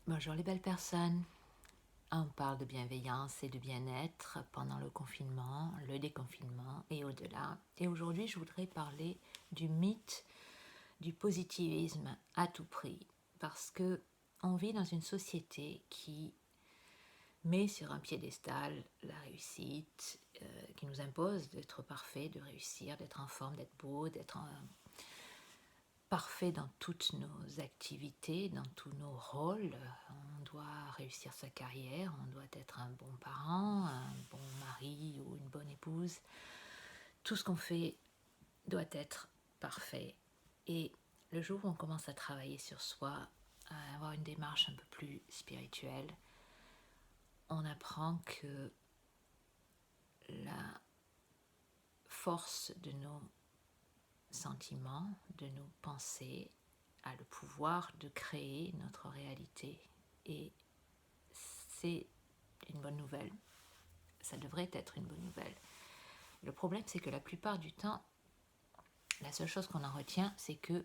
Bonjour les belles personnes. On parle de bienveillance et de bien-être pendant le confinement, le déconfinement et au-delà. Et aujourd'hui, je voudrais parler du mythe du positivisme à tout prix. Parce que on vit dans une société qui met sur un piédestal la réussite, qui nous impose d'être parfait, de réussir, d'être en forme, d'être beau, d'être parfait dans toutes nos activités, dans tous nos rôles. On doit réussir sa carrière, on doit être un bon parent, un bon mari ou une bonne épouse. Tout ce qu'on fait doit être parfait. Et le jour où on commence à travailler sur soi, à avoir une démarche un peu plus spirituelle, on apprend que la force de nos sentiments, de nos pensées, a le pouvoir de créer notre réalité. Et c'est une bonne nouvelle. Ça devrait être une bonne nouvelle. Le problème, c'est que la plupart du temps, la seule chose qu'on en retient, c'est que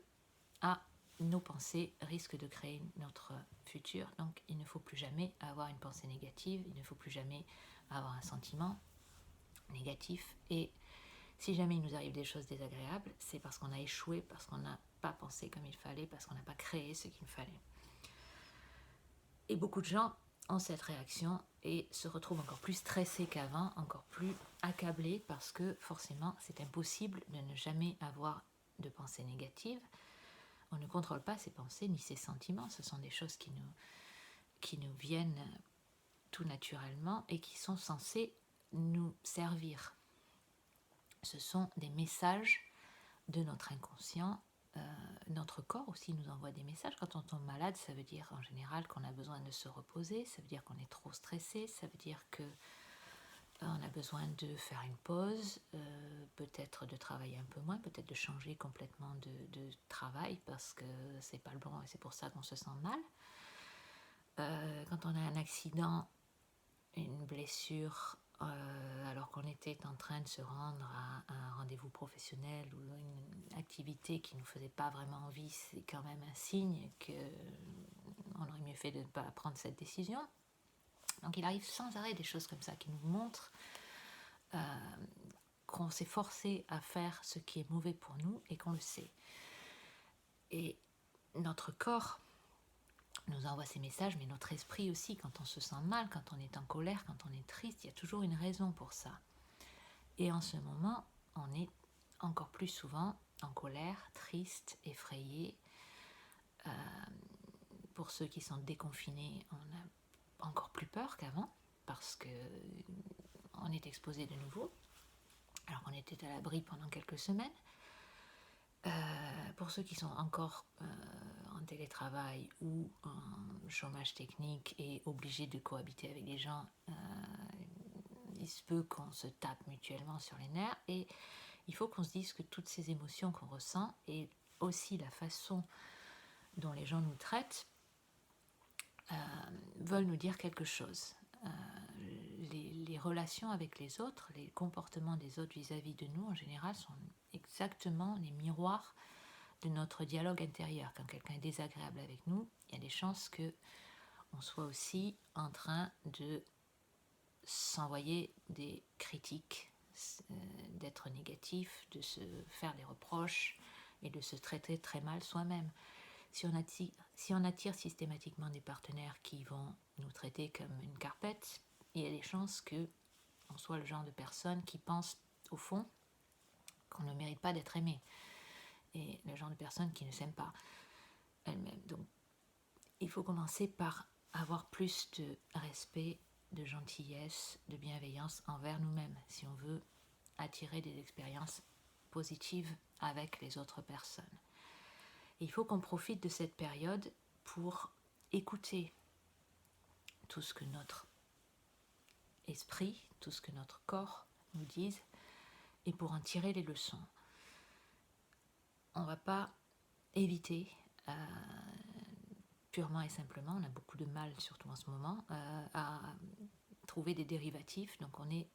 nos pensées risquent de créer notre futur. Donc, il ne faut plus jamais avoir une pensée négative, il ne faut plus jamais avoir un sentiment négatif. Et si jamais il nous arrive des choses désagréables, c'est parce qu'on a échoué, parce qu'on n'a pas pensé comme il fallait, parce qu'on n'a pas créé ce qu'il fallait. Et beaucoup de gens ont cette réaction et se retrouvent encore plus stressés qu'avant, encore plus accablés parce que forcément c'est impossible de ne jamais avoir de pensées négatives. On ne contrôle pas ses pensées ni ses sentiments, ce sont des choses qui nous viennent tout naturellement et qui sont censées nous servir. Ce sont des messages de notre inconscient. Notre corps aussi nous envoie des messages. Quand on tombe malade, ça veut dire en général qu'on a besoin de se reposer, ça veut dire qu'on est trop stressé, ça veut dire que on a besoin de faire une pause, peut-être de travailler un peu moins, peut-être de changer complètement de travail parce que c'est pas le bon et c'est pour ça qu'on se sent mal. Quand on a un accident, une blessure, alors qu'on était en train de se rendre à un rendez-vous professionnel ou une activité qui ne nous faisait pas vraiment envie, c'est quand même un signe qu'on aurait mieux fait de ne pas prendre cette décision. Donc il arrive sans arrêt des choses comme ça qui nous montrent qu'on s'est forcé à faire ce qui est mauvais pour nous et qu'on le sait. Et notre corps nous envoie ces messages, mais notre esprit aussi, quand on se sent mal, quand on est en colère, quand on est triste, il y a toujours une raison pour ça. Et en ce moment, on est encore plus souvent en colère, triste, effrayé. Pour ceux qui sont déconfinés, on a encore plus peur qu'avant, parce qu'on est exposé de nouveau, alors qu'on était à l'abri pendant quelques semaines. Pour ceux qui sont encore en télétravail ou en chômage technique et obligés de cohabiter avec des gens, il se peut qu'on se tape mutuellement sur les nerfs et il faut qu'on se dise que toutes ces émotions qu'on ressent et aussi la façon dont les gens nous traitent veulent nous dire quelque chose. Les relations avec les autres, les comportements des autres vis-à-vis de nous en général sont exactement les miroirs de notre dialogue intérieur. Quand quelqu'un est désagréable avec nous, il y a des chances que on soit aussi en train de s'envoyer des critiques, d'être négatif, de se faire des reproches et de se traiter très mal soi-même. Si on attire systématiquement des partenaires qui vont nous traiter comme une carpette, il y a des chances qu'on soit le genre de personne qui pense au fond qu'on ne mérite pas d'être aimé et le genre de personne qui ne s'aime pas elle-même. Donc il faut commencer par avoir plus de respect, de gentillesse, de bienveillance envers nous-mêmes si on veut attirer des expériences positives avec les autres personnes. Et il faut qu'on profite de cette période pour écouter tout ce que notre esprit, tout ce que notre corps nous disent et pour en tirer les leçons. On ne va pas éviter purement et simplement, on a beaucoup de mal, surtout en ce moment, à trouver des dérivatifs, donc on est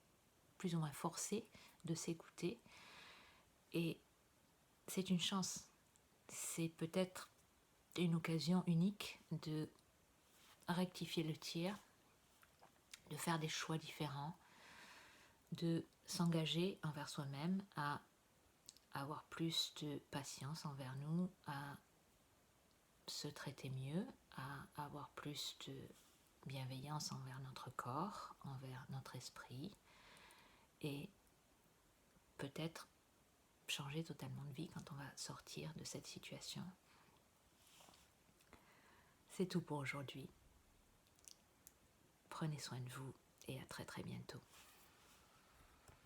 plus ou moins forcé de s'écouter et c'est une chance, c'est peut-être une occasion unique de rectifier le tir, de faire des choix différents, de s'engager envers soi-même à avoir plus de patience envers nous, à se traiter mieux, à avoir plus de bienveillance envers notre corps, envers notre esprit, et peut-être changer totalement de vie quand on va sortir de cette situation. C'est tout pour aujourd'hui. Prenez soin de vous et à très très bientôt.